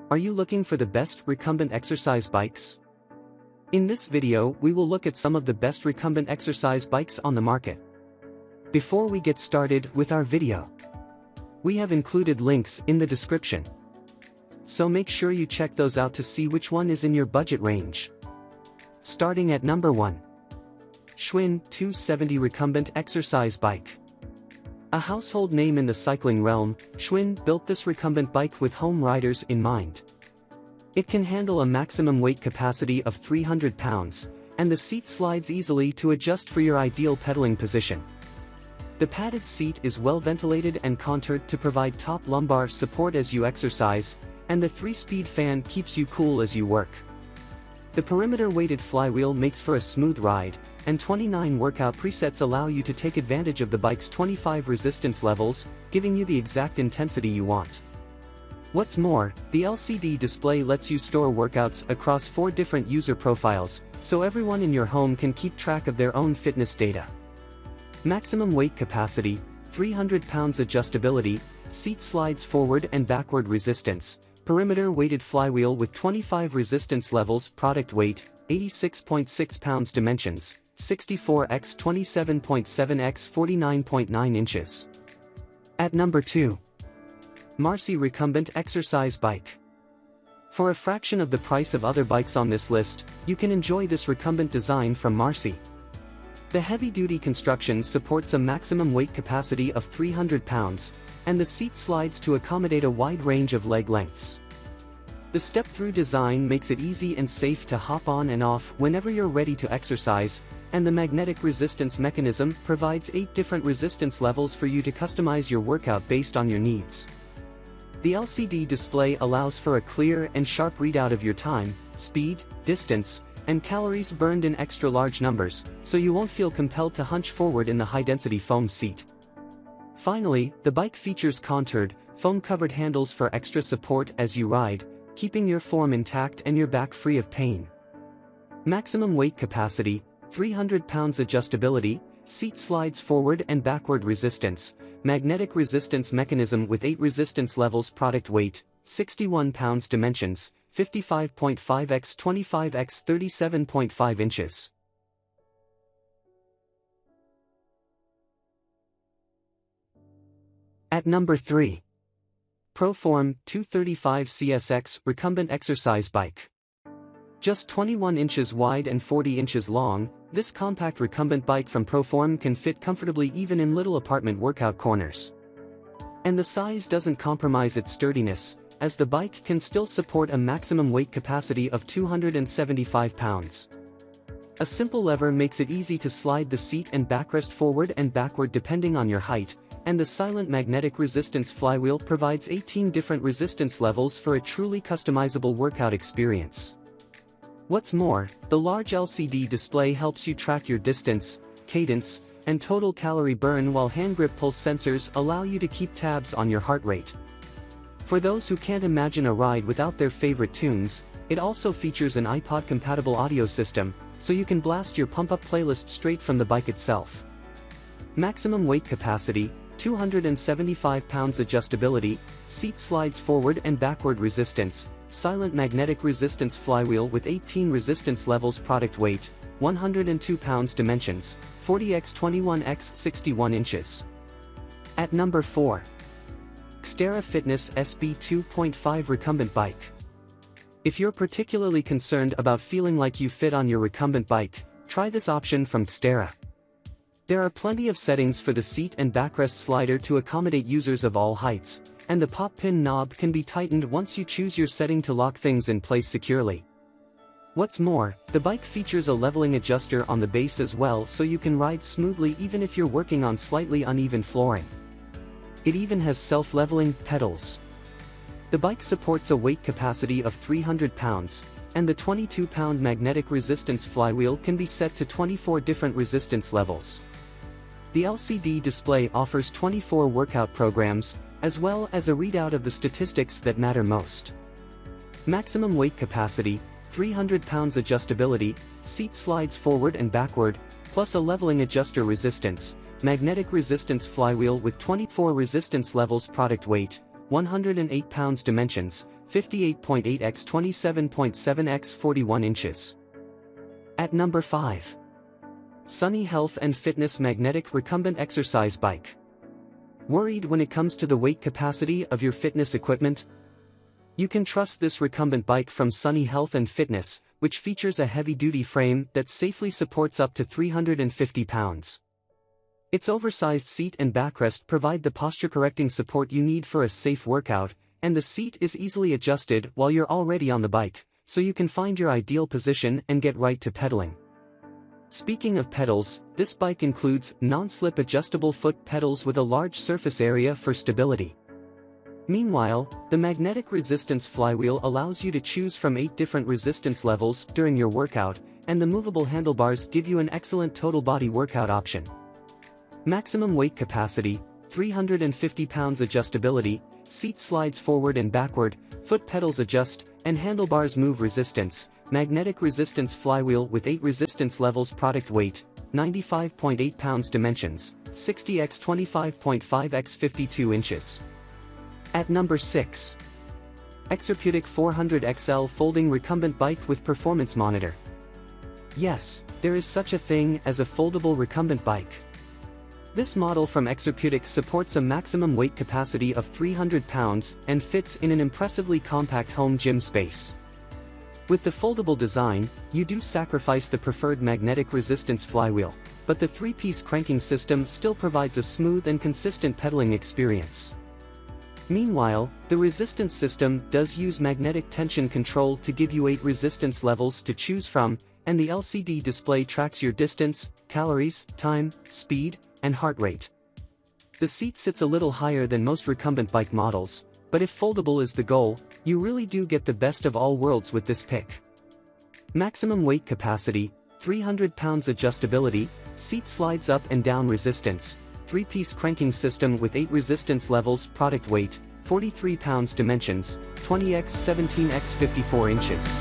Are you looking for the best recumbent exercise bikes? In this video, we will look at some of the best recumbent exercise bikes on the market. Before we get started with our video, we have included links in the description. So make sure you check those out to see which one is in your budget range. Starting at number 1. Schwinn 270 Recumbent Exercise Bike. A household name in the cycling realm, Schwinn built this recumbent bike with home riders in mind. It can handle a maximum weight capacity of 300 pounds, and the seat slides easily to adjust for your ideal pedaling position. The padded seat is well ventilated and contoured to provide top lumbar support as you exercise, and the 3-speed fan keeps you cool as you work. The perimeter-weighted flywheel makes for a smooth ride, and 29 workout presets allow you to take advantage of the bike's 25 resistance levels, giving you the exact intensity you want. What's more, the LCD display lets you store workouts across 4 different user profiles, so everyone in your home can keep track of their own fitness data. Maximum weight capacity, 300 pounds adjustability, seat slides forward and backward resistance, perimeter-weighted flywheel with 25 resistance levels, product weight, 86.6 pounds, dimensions, 64 x 27.7 x 49.9 inches. At number 2. Marcy Recumbent Exercise Bike. For a fraction of the price of other bikes on this list, you can enjoy this recumbent design from Marcy. The heavy-duty construction supports a maximum weight capacity of 300 pounds, and the seat slides to accommodate a wide range of leg lengths. The step-through design makes it easy and safe to hop on and off whenever you're ready to exercise, and the magnetic resistance mechanism provides 8 different resistance levels for you to customize your workout based on your needs. The LCD display allows for a clear and sharp readout of your time, speed, distance, and calories burned in extra large numbers, so you won't feel compelled to hunch forward in the high-density foam seat. Finally, the bike features contoured, foam-covered handles for extra support as you ride, keeping your form intact and your back free of pain. Maximum weight capacity, 300 pounds adjustability, seat slides forward and backward resistance, magnetic resistance mechanism with 8 resistance levels, product weight, 61 pounds, dimensions, 55.5 x 25 x 37.5 inches. At number 3. ProForm 235 CSX Recumbent Exercise Bike. Just 21 inches wide and 40 inches long, this compact recumbent bike from ProForm can fit comfortably even in little apartment workout corners. And the size doesn't compromise its sturdiness, as the bike can still support a maximum weight capacity of 275 pounds. A simple lever makes it easy to slide the seat and backrest forward and backward depending on your height, and the silent magnetic resistance flywheel provides 18 different resistance levels for a truly customizable workout experience. What's more, the large LCD display helps you track your distance, cadence, and total calorie burn, while hand grip pulse sensors allow you to keep tabs on your heart rate. For those who can't imagine a ride without their favorite tunes, it also features an iPod-compatible audio system, so you can blast your pump-up playlist straight from the bike itself. Maximum weight capacity, 275 pounds adjustability, seat slides forward and backward resistance, silent magnetic resistance flywheel with 18 resistance levels, product weight, 102 pounds, dimensions, 40 x 21 x 61 inches. At number 4. XTERRA Fitness SB 2.5 Recumbent Bike. If you're particularly concerned about feeling like you fit on your recumbent bike, try this option from XTERRA. There are plenty of settings for the seat and backrest slider to accommodate users of all heights, and the pop pin knob can be tightened once you choose your setting to lock things in place securely. What's more, the bike features a leveling adjuster on the base as well, so you can ride smoothly even if you're working on slightly uneven flooring. It even has self-leveling pedals. The bike supports a weight capacity of 300 pounds, and the 22-pound magnetic resistance flywheel can be set to 24 different resistance levels. The LCD display offers 24 workout programs, as well as a readout of the statistics that matter most. Maximum weight capacity, 300 pounds adjustability, seat slides forward and backward, plus a leveling adjuster resistance, magnetic resistance flywheel with 24 resistance levels, product weight, 108 pounds, dimensions, 58.8 x 27.7 x 41 inches. At number 5. Sunny Health and Fitness Magnetic Recumbent Exercise Bike. Worried when it comes to the weight capacity of your fitness equipment? You can trust this recumbent bike from Sunny Health and Fitness, which features a heavy-duty frame that safely supports up to 350 pounds. Its oversized seat and backrest provide the posture-correcting support you need for a safe workout, and the seat is easily adjusted while you're already on the bike, so you can find your ideal position and get right to pedaling. Speaking of pedals, this bike includes non-slip adjustable foot pedals with a large surface area for stability. Meanwhile, the magnetic resistance flywheel allows you to choose from 8 different resistance levels during your workout, and the movable handlebars give you an excellent total body workout option. Maximum weight capacity, 350 pounds adjustability, seat slides forward and backward, foot pedals adjust, and handlebars move resistance, magnetic resistance flywheel with 8 resistance levels. Product weight, 95.8 pounds. Dimensions, 60 x 25.5 x 52 inches. At number 6. Exerpeutic 400XL Folding Recumbent Bike with Performance Monitor. Yes, there is such a thing as a foldable recumbent bike. This model from Exerpeutic supports a maximum weight capacity of 300 pounds and fits in an impressively compact home gym space. With the foldable design, you do sacrifice the preferred magnetic resistance flywheel, but the 3-piece cranking system still provides a smooth and consistent pedaling experience. Meanwhile, the resistance system does use magnetic tension control to give you 8 resistance levels to choose from, and the LCD display tracks your distance, calories, time, speed, and heart rate. The seat sits a little higher than most recumbent bike models, but if foldable is the goal, you really do get the best of all worlds with this pick. Maximum weight capacity, 300 pounds adjustability, seat slides up and down resistance, 3-piece cranking system with 8 resistance levels. Product weight, 43 pounds. Dimensions, 20 x 17 x 54 inches.